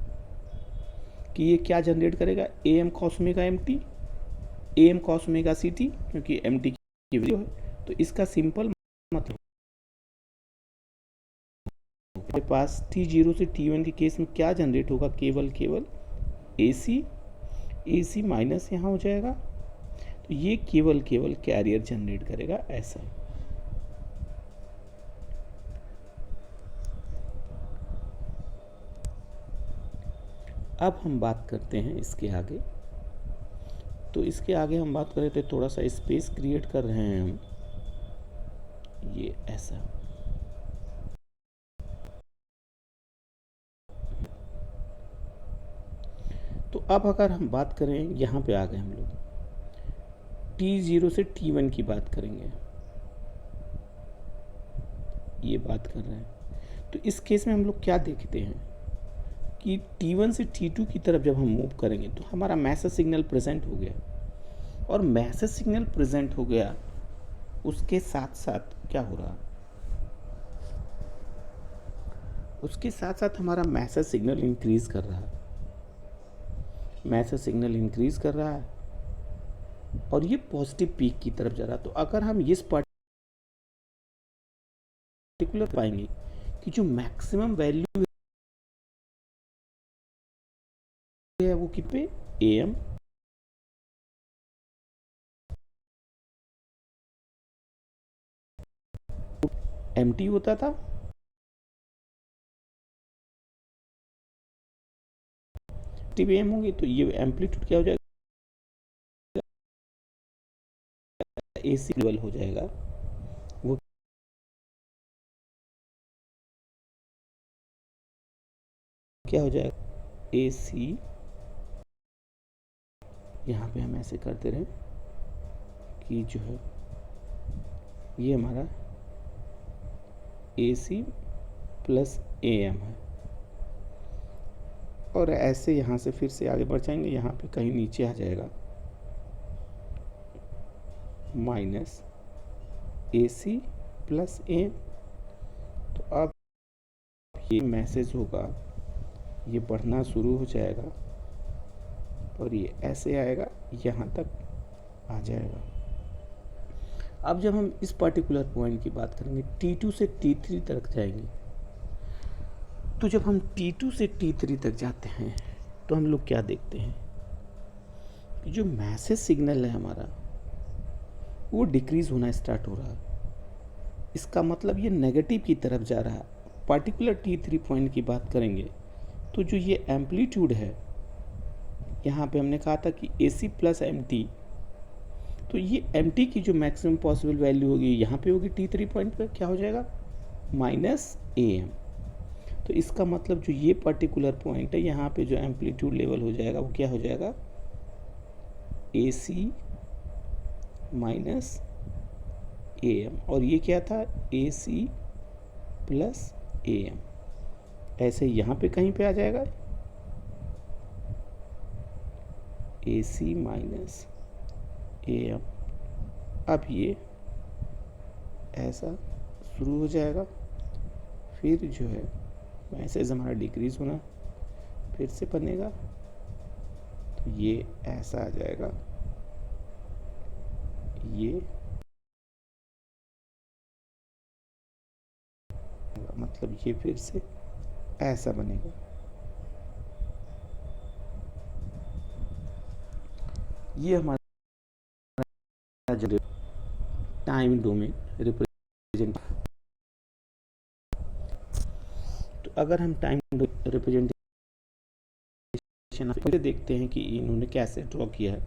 कि ये क्या जनरेट करेगा, A M cos omega M T, A M cos omega C T, क्योंकि एम टी की वैल्यू है। तो इसका सिंपल मतलब हमारे पास T0 से T1 के केस में क्या जनरेट होगा, केवल ए सी माइनस यहाँ हो जाएगा। तो ये केवल कैरियर जनरेट करेगा ऐसा। अब हम बात करते हैं इसके आगे। तो इसके आगे हम बात करें तो थोड़ा सा स्पेस क्रिएट कर रहे हैं हम, ये ऐसा। तो अब अगर हम बात करें, यहाँ पे आ गए हम लोग T0 से T1 की बात करेंगे, ये बात कर रहे हैं। तो इस केस में हम लोग क्या देखते हैं कि T1 से T2 की तरफ जब हम मूव करेंगे तो हमारा मैसेज सिग्नल प्रेजेंट हो गया, और मैसेज सिग्नल प्रेजेंट हो गया उसके साथ साथ क्या हो रहा, उसके साथ साथ हमारा मैसेज सिग्नल इंक्रीज कर रहा है, मैसेज सिग्नल इंक्रीज कर रहा है और ये पॉजिटिव पीक की तरफ जा रहा है। तो अगर हम इस पर्टिकुलर पाएंगे कि जो मैक्सिमम वैल्यू है वो कितने, एम एम टी होता था, एक्टिव एम होंगी तो ये एम्पलीट्यूड क्या हो जाएगा, AC लेवल हो जाएगा, वो क्या हो जाएगा AC, यहाँ पे हम ऐसे करते रहे कि जो है ये हमारा AC प्लस AM है, और ऐसे यहाँ से फिर से आगे बढ़ जाएंगे, यहाँ पे कहीं नीचे आ जाएगा माइनस AC प्लस AM। तो अब ये मैसेज होगा, ये बढ़ना शुरू हो जाएगा और ये ऐसे आएगा, यहाँ तक आ जाएगा। अब जब हम इस पर्टिकुलर पॉइंट की बात करेंगे, T2 से T3 तक जाएंगे, तो जब हम T2 से T3 तक जाते हैं तो हम लोग क्या देखते हैं कि जो मैसेज सिग्नल है हमारा वो डिक्रीज होना स्टार्ट हो रहा है। इसका मतलब ये नेगेटिव की तरफ जा रहा है। पर्टिकुलर T3 पॉइंट की बात करेंगे तो जो ये एम्पलीट्यूड है, यहाँ पे हमने कहा था कि AC प्लस MT, तो ये MT की जो मैक्सिमम पॉसिबल वैल्यू होगी यहाँ पे होगी T3 पॉइंट पे, क्या हो जाएगा माइनस AM। तो इसका मतलब जो ये पर्टिकुलर पॉइंट है, यहाँ पे जो एम्पलीट्यूड लेवल हो जाएगा वो क्या हो जाएगा AC माइनस AM, और ये क्या था AC प्लस AM। ऐसे यहाँ पे कहीं पे आ जाएगा AC माइनस AM। अब ये ऐसा शुरू हो जाएगा, फिर जो है मैसेज हमारा डिक्रीज होना फिर से बनेगा, तो ये ऐसा आ जाएगा, ये मतलब ये फिर से ऐसा बनेगा। ये हमारा टाइम डोमेन रिप्रेजेंट। तो अगर हम टाइम रिप्रेजेंटेशन देखते हैं कि इन्होंने कैसे ड्रॉ किया है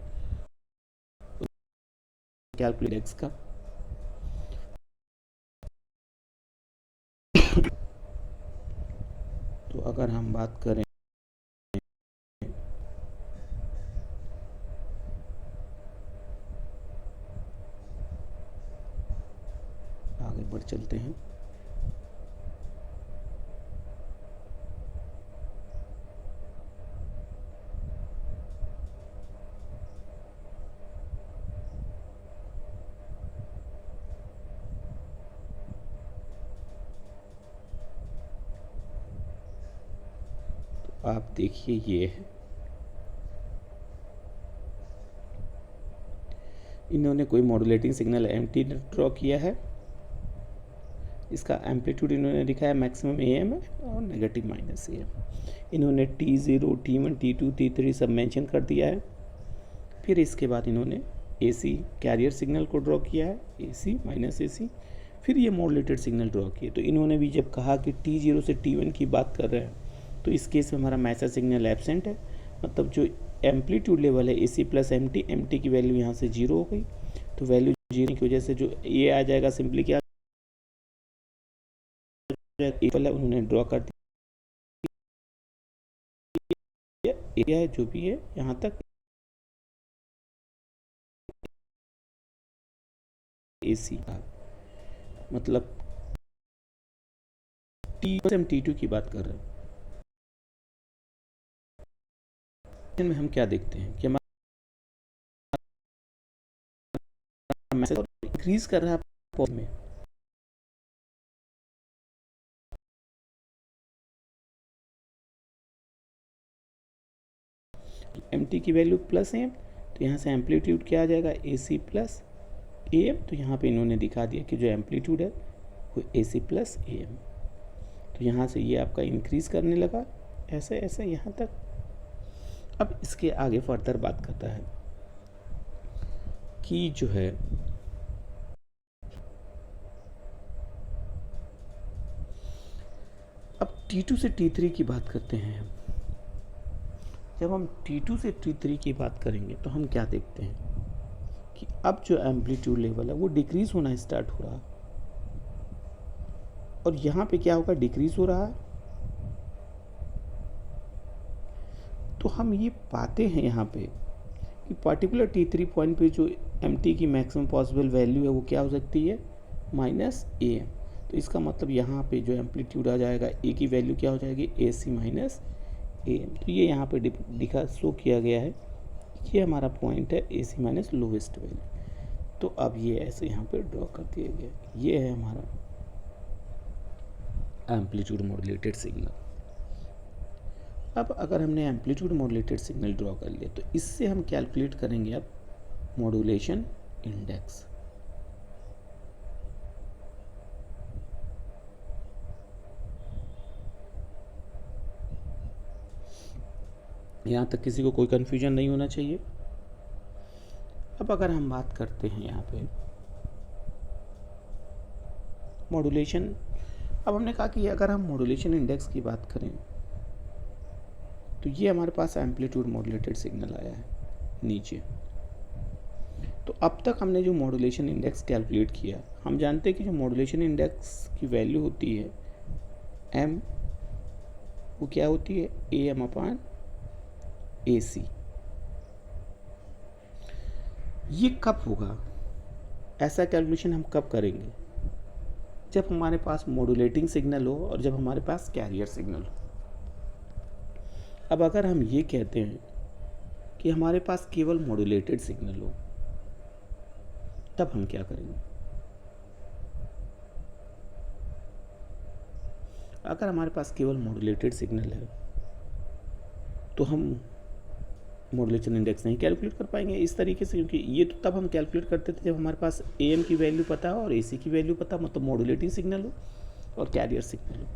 कैलकुलेट का, तो अगर हम बात करें आगे बढ़ चलते हैं, तो आप देखिए ये है, इन्होंने कोई मॉड्यूलेटिंग सिग्नल MT ड्रॉ किया है, इसका एम्पलीट्यूड इन्होंने लिखा है मैक्सिमम AM है और नेगेटिव माइनस AM। इन्होंने T0 T1 T2 T3 सब मेंशन कर दिया है। फिर इसके बाद इन्होंने AC कैरियर सिग्नल को ड्रॉ किया है, AC माइनस AC। फिर ये मॉड्यूलेटेड सिग्नल ड्रॉ किए। तो इन्होंने भी जब कहा कि T0 से T1 की बात कर रहे हैं तो इस केस में हमारा मैसेज सिग्नल एब्सेंट है, मतलब जो एम्पलीट्यूड लेवल है AC प्लस MT की वैल्यू यहाँ से 0 हो गई। तो वैल्यू 0 की वजह से जो ये आ जाएगा सिंपली क्या उन्होंने ड्रॉ कर दिया, एरिया है जो भी है यहाँ तक AC का, मतलब T2 की बात कर रहे हैं में हम क्या देखते हैं कि हमारा मैसेज इंक्रीज कर रहा है में, MT की वैल्यू प्लस AM, तो यहाँ से एम्पलीट्यूड क्या आ जाएगा AC प्लस AM। तो यहाँ पे इन्होंने दिखा दिया कि जो एम्पलीट्यूड है वो AC प्लस AM। तो यहाँ से ये आपका इंक्रीज करने लगा ऐसे ऐसे यहाँ तक। अब इसके आगे फर्दर बात करता है कि जो है अब T2 से T3 की बात करते हैं, जब हम T2 से T3 की बात करेंगे तो हम क्या देखते हैं कि अब जो एम्पलीट्यूड लेवल है वो डिक्रीज होना स्टार्ट हो रहा है, और यहाँ पे क्या होगा, डिक्रीज हो रहा है। तो हम ये पाते हैं यहाँ पे कि पर्टिकुलर T3 पॉइंट पे जो MT की मैक्सिमम पॉसिबल वैल्यू है वो क्या हो सकती है, -AM। तो इसका मतलब यहाँ पे जो एम्पलीट्यूड आ जाएगा, ए की वैल्यू क्या हो जाएगी, AC माइनस AM। तो ये यहाँ पे दिखा शो किया गया है, ये हमारा पॉइंट है AC माइनस लोवेस्ट वैल्यू। तो अब ये ऐसे यहाँ पे ड्रॉ कर दिया गया, ये है हमारा एम्पलीट्यूड मॉड्यूलेटेड सिग्नल। अब अगर हमने एम्पलीट्यूड मॉड्यूलेटेड सिग्नल ड्रॉ कर लिया तो इससे हम कैलकुलेट करेंगे अब मॉड्यूलेशन इंडेक्स। यहाँ तक किसी को कोई कन्फ्यूजन नहीं होना चाहिए। अब अगर हम बात करते हैं यहाँ पे मॉड्यूलेशन, अब हमने कहा कि अगर हम मॉड्यूलेशन इंडेक्स की बात करें तो ये हमारे पास एम्पलीट्यूड मॉड्यूलेटेड सिग्नल आया है नीचे। तो अब तक हमने जो मॉड्यूलेशन इंडेक्स कैलकुलेट किया, हम जानते हैं कि जो मॉड्यूलेशन इंडेक्स की वैल्यू होती है m, वो क्या होती है, AM/AC। ये कब होगा, ऐसा कैलकुलेशन हम कब करेंगे, जब हमारे पास मॉड्यूलेटिंग सिग्नल हो और जब हमारे पास कैरियर सिग्नल हो। अब अगर हम ये कहते हैं कि हमारे पास केवल मॉड्यूलेटेड सिग्नल हो, तब हम क्या करेंगे। अगर हमारे पास केवल मॉड्यूलेटेड सिग्नल है तो हम मॉड्यूलेशन इंडेक्स नहीं कैलकुलेट कर पाएंगे इस तरीके से, क्योंकि ये तो तब हम कैलकुलेट करते थे जब हमारे पास AM की वैल्यू पता हो और AC की वैल्यू पता, मतलब मॉड्यूलेटिंग सिग्नल हो और कैरियर सिग्नल हो।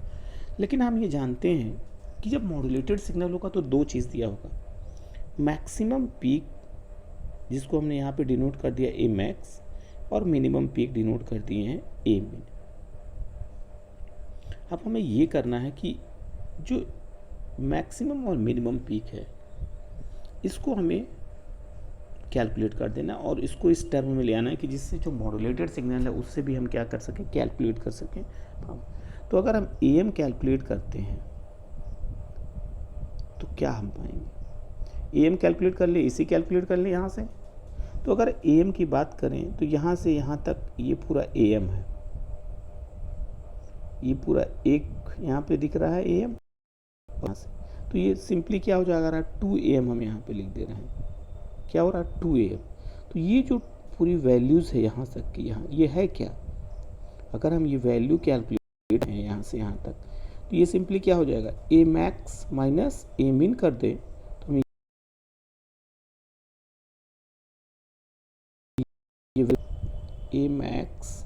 लेकिन हम ये जानते हैं कि जब मॉड्यूलेटेड सिग्नल होगा तो दो चीज़ दिया होगा, मैक्सिमम पीक जिसको हमने यहाँ पे डिनोट कर दिया A मैक्स, और मिनिमम पीक डिनोट कर दिए हैं A मिन। अब हमें ये करना है कि जो मैक्सिमम और मिनिमम पीक है इसको हमें कैलकुलेट कर देना और इसको इस टर्म में ले आना है कि जिससे जो मॉड्यूलेटेड सिग्नल है उससे भी हम क्या कर सकें, कैलकुलेट कर सकें। तो अगर हम AM कैलकुलेट करते हैं तो क्या हम पाएंगे, AM कैलकुलेट कर ले, AC कैलकुलेट कर ले यहाँ से। तो अगर AM की बात करें तो यहाँ से यहाँ तक ये पूरा AM है, ये पूरा एक यहाँ पे दिख रहा है AM, यहाँ से तो ये सिंपली क्या हो जाएगा, 2AM हम यहाँ पे लिख दे रहे हैं, क्या हो रहा है 2AM। तो ये जो पूरी वैल्यूज़ है यहाँ तक की, यहाँ ये है क्या, अगर हम ये वैल्यू कैलकुलेट हैं यहाँ से यहाँ तक तो ये सिंपली क्या हो जाएगा, A मैक्स माइनस A मिन कर दे तो हम ये A मैक्स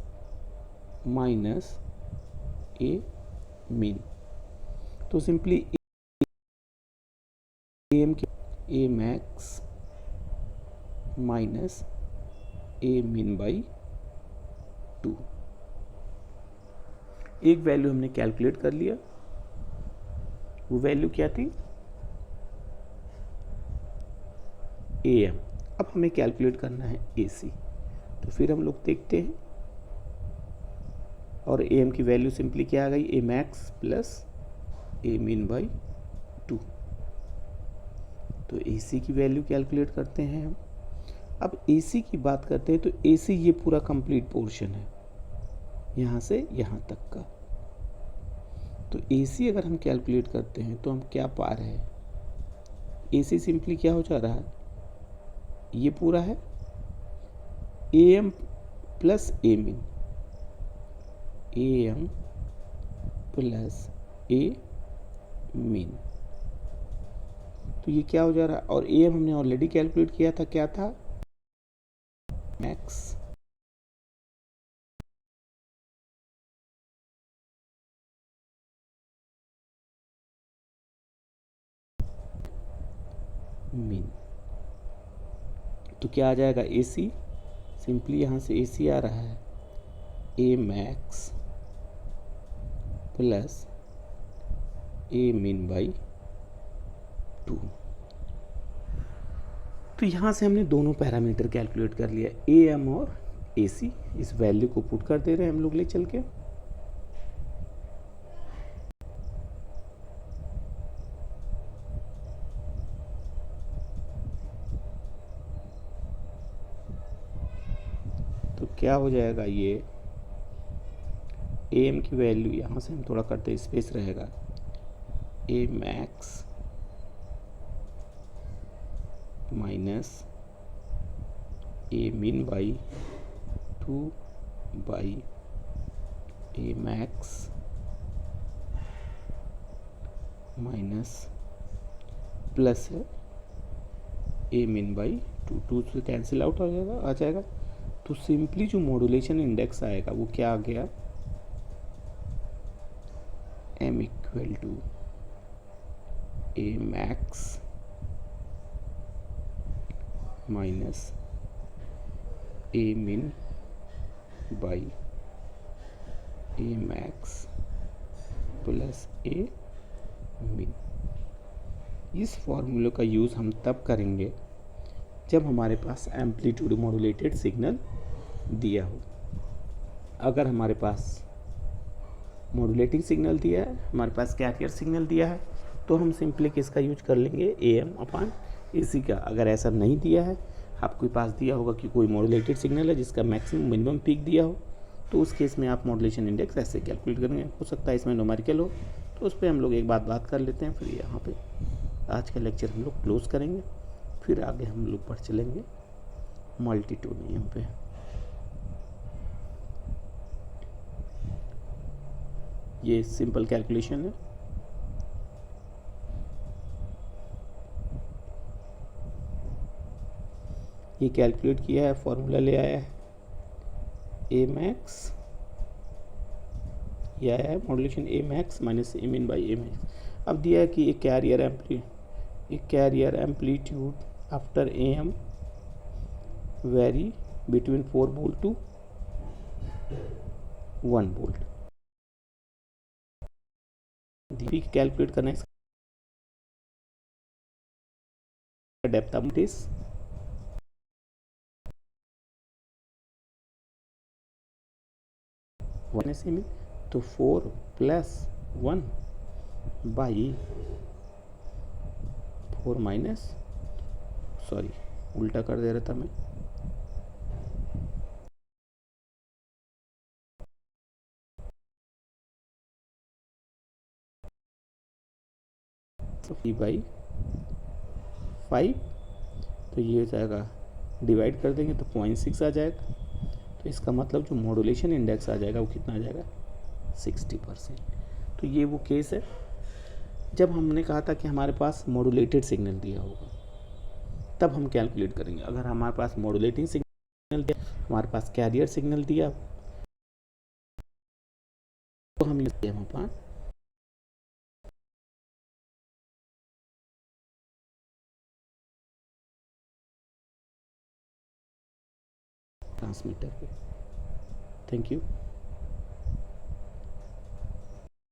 माइनस A मिन, तो सिंपली AM की A मैक्स माइनस A मिन बाई 2, एक वैल्यू हमने कैलकुलेट कर लिया, वो वैल्यू क्या थी, AM। अब हमें कैलकुलेट करना है AC, तो फिर हम लोग देखते हैं और AM की वैल्यू सिंपली क्या आ गई, A मैक्स प्लस A मिन बाई 2। तो AC की वैल्यू कैलकुलेट करते हैं हम। अब AC की बात करते हैं तो AC ये पूरा कंप्लीट पोर्शन है यहाँ से यहाँ तक का। तो AC अगर हम कैलकुलेट करते हैं तो हम क्या पा रहे हैं, AC सिंपली क्या हो जा रहा है, ये पूरा है AM प्लस A मिन, AM प्लस A मिन, तो ये क्या हो जा रहा है, और AM हमने ऑलरेडी कैलकुलेट किया था, क्या था, मैक्स मिन। तो क्या आ जाएगा, AC सिंपली यहाँ से AC आ रहा है A मैक्स प्लस A मिन बाई 2। तो यहाँ से हमने दोनों पैरामीटर कैलकुलेट कर लिया, ए एम और ए सी। इस वैल्यू को पुट कर दे रहे हैं हम लोग ले चल के। तो क्या हो जाएगा, ये ए एम की वैल्यू यहाँ से हम थोड़ा करते स्पेस रहेगा, ए max minus A min by 2 by A max minus plus है ए मिन बाई 2 से कैंसिल आउट आ जाएगा। तो सिंपली जो मॉड्यूलेशन इंडेक्स आएगा वो क्या आ गया, M equal to A max minus A min by A max plus A min. इस फॉर्मूले का यूज़ हम तब करेंगे जब हमारे पास एम्पलीट्यूड मॉड्यूलेटेड सिग्नल दिया हो। अगर हमारे पास मॉड्यूलेटिंग सिग्नल दिया है, हमारे पास कैरियर सिग्नल दिया है, तो हम सिंपली किसका यूज कर लेंगे, ए एम अपान ए सी का। अगर ऐसा नहीं दिया है, आपके पास दिया होगा कि कोई मॉड्यूलेटेड सिग्नल है जिसका मैक्सिमम मिनिमम पीक दिया हो, तो उस केस में आप मॉड्यूलेशन इंडेक्स ऐसे कैलकुलेट करेंगे। हो सकता है इसमें न्यूमेरिकल हो, तो उस पर हम लोग एक बात कर लेते हैं। फिर यहाँ पे आज का लेक्चर हम लोग क्लोज करेंगे, फिर आगे हम लोग बढ़ चलेंगे मल्टीटोनियम पे। ये सिंपल कैलकुलेशन है। ये कैलकुलेट किया है, फॉर्मूला ले आया है ए मैक्स, ये आया है modulation A max minus A min by A max. अब दिया है कि एक carrier amplitude after A M vary between 4 volt to 1 volt. Calculate करना है डेप्थ ऑफ इस में, तो 4 प्लस 1 बाई 4 माइनस, सॉरी उल्टा कर दे रहा था मैं, तो ई बाई 5। तो ये हो जाएगा, डिवाइड कर देंगे तो 0.6 आ जाएगा। तो इसका मतलब जो मॉड्यूलेशन इंडेक्स आ जाएगा वो कितना आ जाएगा, 60%। तो ये वो केस है जब हमने कहा था कि हमारे पास मॉड्यूलेटेड सिग्नल दिया होगा, तब हम कैलकुलेट करेंगे। अगर हमारे पास मॉड्यूलेटिंग सिग्नल दिया, हमारे पास कैरियर सिग्नल दिया, तो हम यूज हम पास ट्रांसमीटर पे। Thank you.